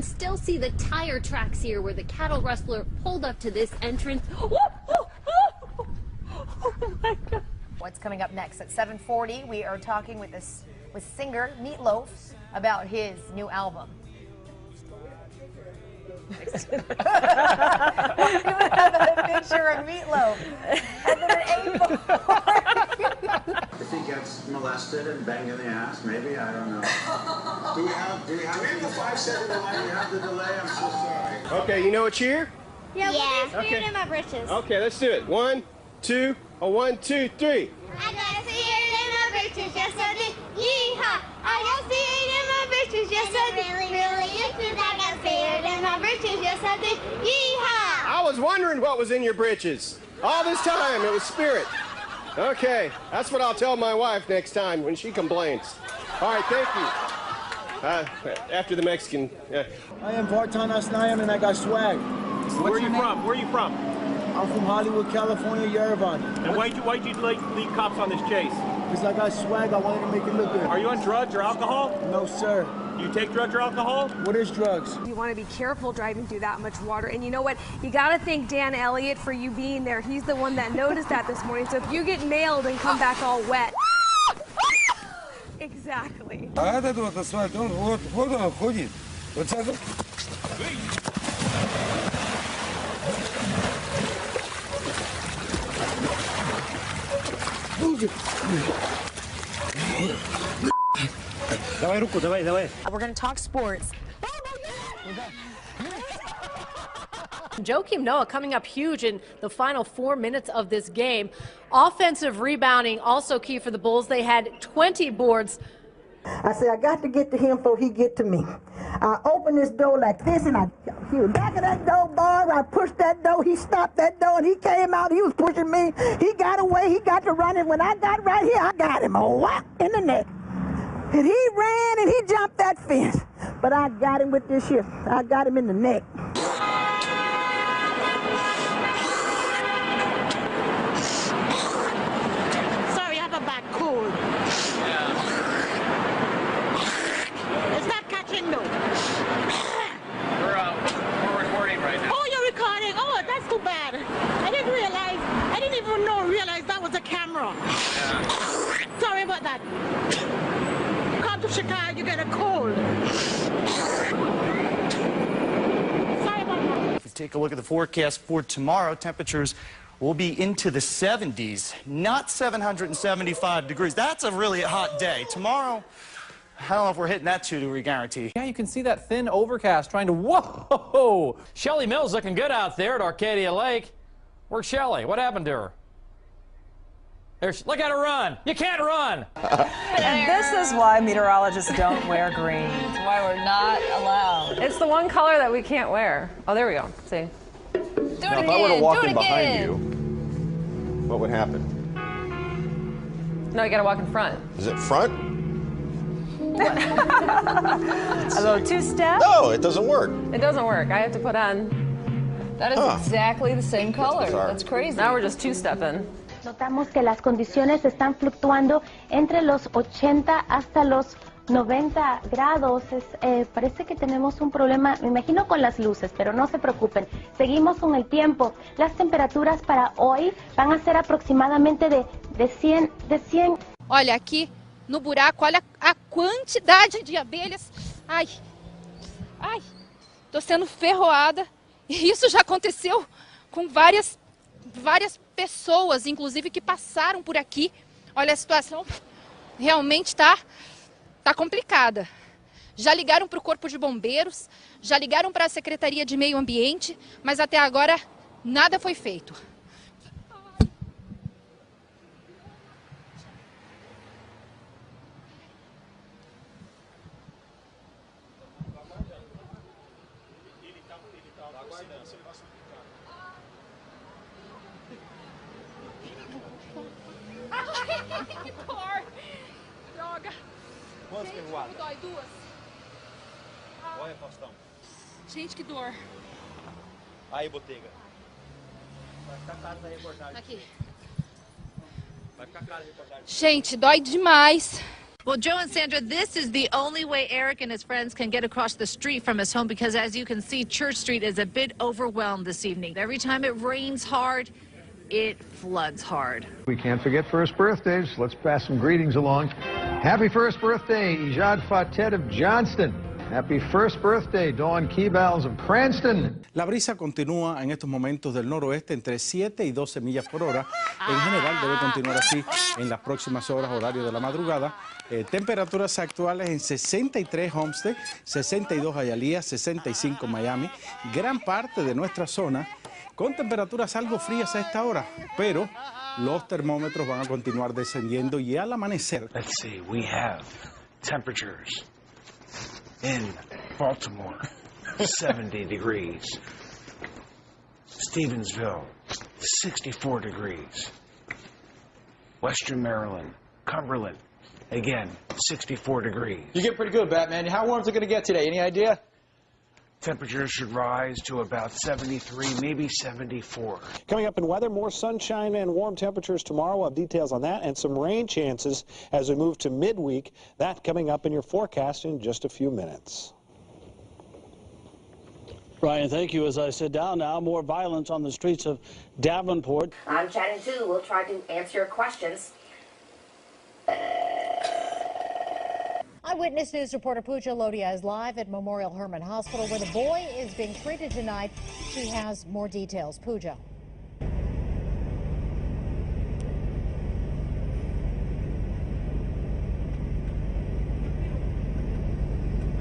still see the tire tracks here where the cattle rustler pulled up to this entrance. Oh my God. What's coming up next at 7:40? We are talking with singer Meatloaf about his new album. We're going to have a picture of Meatloaf and then an A4. If he gets molested and banged in the ass, maybe, I don't know. Do we have the 5-second delay? We have the delay, I'm so sorry. Okay, you know a cheer? Yeah. Okay. Spirit in my britches. Okay, let's do it. 1, 2, 1, 2, 3. I got spirit in my britches, yes I did. Yeehaw! I got spirit in my britches, yes I did. Really, I got spirit in my britches, yes I did. Yeehaw! I was wondering what was in your britches. All this time, it was spirit. Okay, that's what I'll tell my wife next time when she complains. All right, thank you. After the Mexican. I am Vartan Asnayan and I got swag. Where are you from? Where are you from? I'm from Hollywood, California, Yerevan. And why'd you lead cops on this chase? Because I got swag, I wanted to make it look good. Are you on drugs or alcohol? No, sir. Do you take drugs or alcohol? What is drugs? You want to be careful driving through that much water. And you know what? You got to thank Dan Elliott for you being there. He's the one that noticed that this morning. So if you get nailed and come back all wet. Exactly. Давай руку, давай. We're going to talk sports. Joakim Noah coming up huge in the final 4 minutes of this game. Offensive rebounding also key for the Bulls. They had 20 boards. I said, I got to get to him before he get to me. I opened this door like this, and he was back of that door, boys. I pushed that door. He stopped that door, and he came out. He was pushing me. He got away. He got to running. When I got right here, I got him a whack in the neck. And he ran, and he jumped that fence. But I got him with this shit. I got him in the neck. Sorry, I have a bad cold. It's not catching though. We're recording right now. Oh, you're recording? Oh, that's too bad. I didn't realize. I didn't even realize that was a camera. Yeah. Sorry about that. Come to Chicago, you get a cold. Sorry about that. If you take a look at the forecast for tomorrow, temperatures will be into the 70s, not 775 degrees. That's a really hot day. Tomorrow, I don't know if we're hitting that 2-degree guarantee. Yeah, you can see that thin overcast trying to, whoa! Shelly Mills looking good out there at Arcadia Lake. Where's Shelly? What happened to her? Look at her run. You can't run. And this is why meteorologists don't wear green. It's why we're not allowed. It's the one color that we can't wear. Oh, there we go. See? Do it Now, again. if I were to walk Do it in behind again. you, what would happen? No, you got to walk in front. Is it front? A little two-step. No, it doesn't work. It doesn't work. I have to put on. That is exactly the same color. That's crazy. Now we're just two-stepping. Notamos que las condiciones están fluctuando entre los 80 hasta los 90 grados. Parece que tenemos un problema, me imagino, con las luces, pero no se preocupen. Seguimos con el tiempo. Las temperaturas para hoy van a ser aproximadamente de 100. Olha, aqui no buraco, olha a quantidade de abelhas. Ai, tô sendo ferroada. E isso já aconteceu com várias pessoas, inclusive, que passaram por aqui. Olha, a situação realmente tá complicada. Já ligaram para o Corpo de Bombeiros, já ligaram para a Secretaria de Meio Ambiente, mas até agora nada foi feito. Que dor! Droga! Quantas ferroadas? Dói duas. Olha, Faustão. Gente, que dor. Aí, Botega. Vai ficar caro essa reportagem. Aqui. Vai ficar caro a reportagem. Gente, dói demais. Well, Joe and Sandra, this is the only way Eric and his friends can get across the street from his home because, as you can see, Church Street is a bit overwhelmed this evening. Every time it rains hard, it floods hard. We can't forget first birthdays. Let's pass some greetings along. Happy first birthday, Ijad Fatet of Johnston. Happy first birthday, Dawn Keybells of Cranston. La brisa continúa en estos momentos del noroeste entre 7 y 12 millas por hora. En general debe continuar así en las próximas horas, horario de la madrugada. Temperaturas actuales en 63 Homestead, 62 Hialeah, 65 Miami. Gran parte de nuestra zona con temperaturas algo frías a esta hora, pero los termómetros van a continuar descendiendo y al amanecer. Let's see, we have temperatures in Baltimore, 70 degrees. Stevensville, 64 degrees. Western Maryland, Cumberland, again, 64 degrees. You get pretty good, Batman. How warm is it going to get today? Any idea? Temperatures should rise to about 73, maybe 74. Coming up in weather, more sunshine and warm temperatures tomorrow. We'll have details on that and some rain chances as we move to midweek. That coming up in your forecast in just a few minutes. Ryan, thank you. As I sit down now, more violence on the streets of Davenport. I'm chatting too. We'll try to answer your questions. Eyewitness News reporter Pooja Lodia is live at Memorial Hermann Hospital where the boy is being treated tonight. She has more details. Pooja. I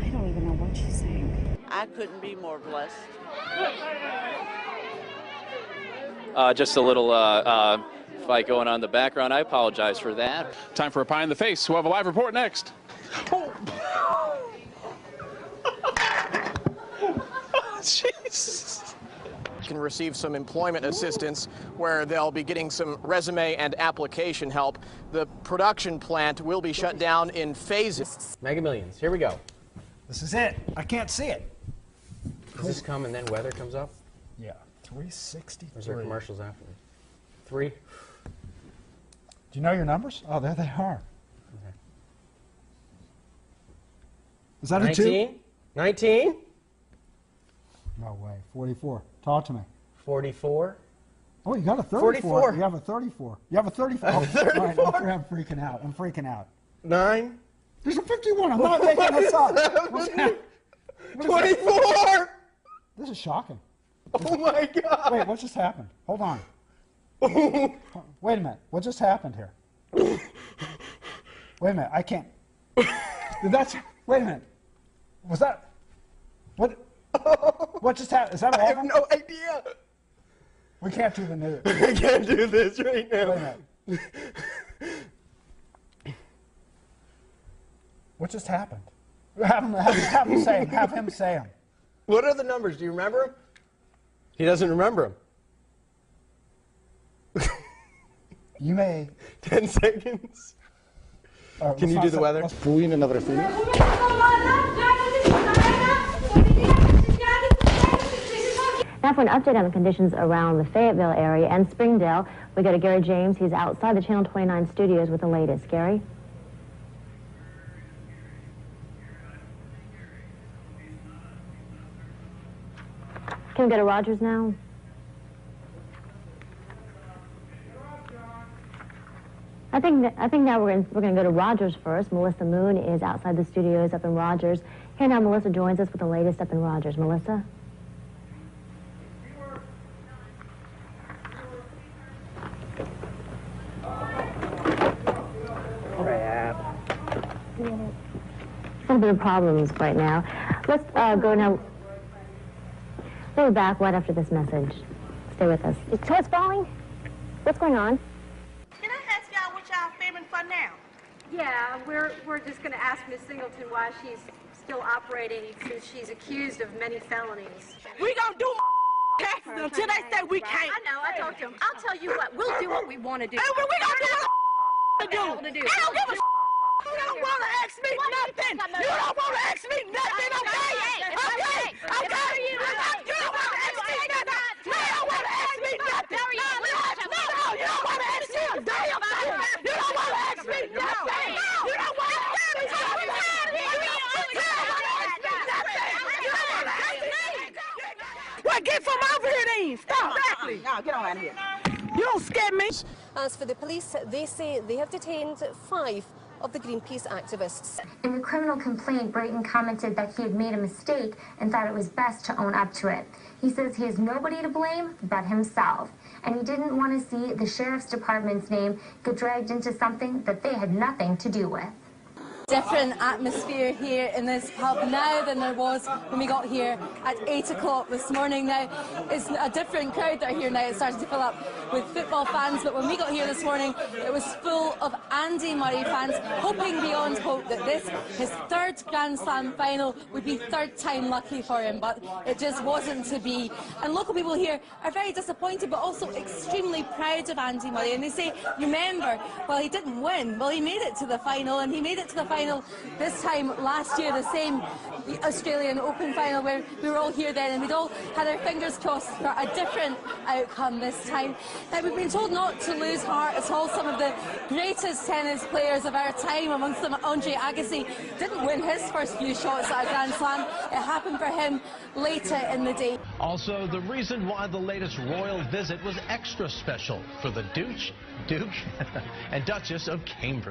don't even know what she's saying. I couldn't be more blessed. Just a little fight going on in the background. I apologize for that. Time for a pie in the face. We'll have a live report next. Jesus. Can receive some employment assistance where they'll be getting some resume and application help. The production plant will be shut down in phases. Mega Millions, here we go. This is it. I can't see it. Does this come and then weather comes up? Yeah, 363. Or is there commercials after? 3. Do you know your numbers? Oh, there they are. Okay. Is that 19? a 2? 19? No way. 44. Talk to me. 44? Oh, you got a 34. 44. You have a 34. You have a 34. I have a 34. All right, I'm freaking out. I'm freaking out. 9? There's a 51. I'm not making this up. What's that? 24! This is shocking. Oh my God. Wait, what just happened? Hold on. Wait a minute. What just happened here? Wait a minute. I can't. That's. Wait a minute. Was that. What? What just happened? Is that all? I have no idea. We can't do the news. I can't do this right now. Wait a minute. What just happened? Have him say them. Have him say them. What are the numbers? Do you remember them? He doesn't remember them. You may. 10 seconds. Can you do the weather? Fluid another fluid. Now for an update on the conditions around the Fayetteville area and Springdale, we go to Gary James. He's outside the Channel 29 studios with the latest. Gary? Can we go to Rogers now? I think now we're going to go to Rogers first. Melissa Moon is outside the studios up in Rogers. Here now, Melissa joins us with the latest up in Rogers. Melissa? A little bit of problems right now. Let's go now. We'll be back right after this message. Stay with us. So it's falling? What's going on? Can I ask y'all what y'all filming for now? Yeah, we're just going to ask Miss Singleton why she's still operating since she's accused of many felonies. We gonna do taxes until they say we can't. I know, I told him. I'll tell you what, we'll do what we want to do. And we gonna do what to do. to do. I don't give a You don't want to ask me nothing. You don't want to ask me nothing, okay? Okay? You don't want to ask me nothing. You don't want to ask me nothing. No, you don't want to ask me a damn thing. You don't want to ask me nothing. You don't want to Get from over here then. Stop. Exactly. Now get on out of here. You don't scare me. As for the police, they say they have detained 5 of the Greenpeace activists. In the criminal complaint, Brayton commented that he had made a mistake and thought it was best to own up to it. He says he has nobody to blame but himself, and he didn't want to see the sheriff's department's name get dragged into something that they had nothing to do with. Different atmosphere here in this pub now than there was when we got here at 8 o'clock this morning. Now, it's a different crowd that are here now. It's starting to fill up with football fans, but when we got here this morning, it was full of Andy Murray fans, hoping beyond hope that this, his 3rd Grand Slam final, would be 3rd time lucky for him, but it just wasn't to be. And local people here are very disappointed, but also extremely proud of Andy Murray, and they say, remember, well, he didn't win, well, he made it to the final, and he made it to the final this time last year, the same Australian Open final, where we were all here then and we'd all had our fingers crossed for a different outcome this time. Now, we've been told not to lose heart at all. Some of the greatest tennis players of our time, amongst them Andre Agassi, didn't win his first few shots at a Grand Slam. It happened for him later in the day. Also, the reason why the latest royal visit was extra special for the Duke and Duchess of Cambridge.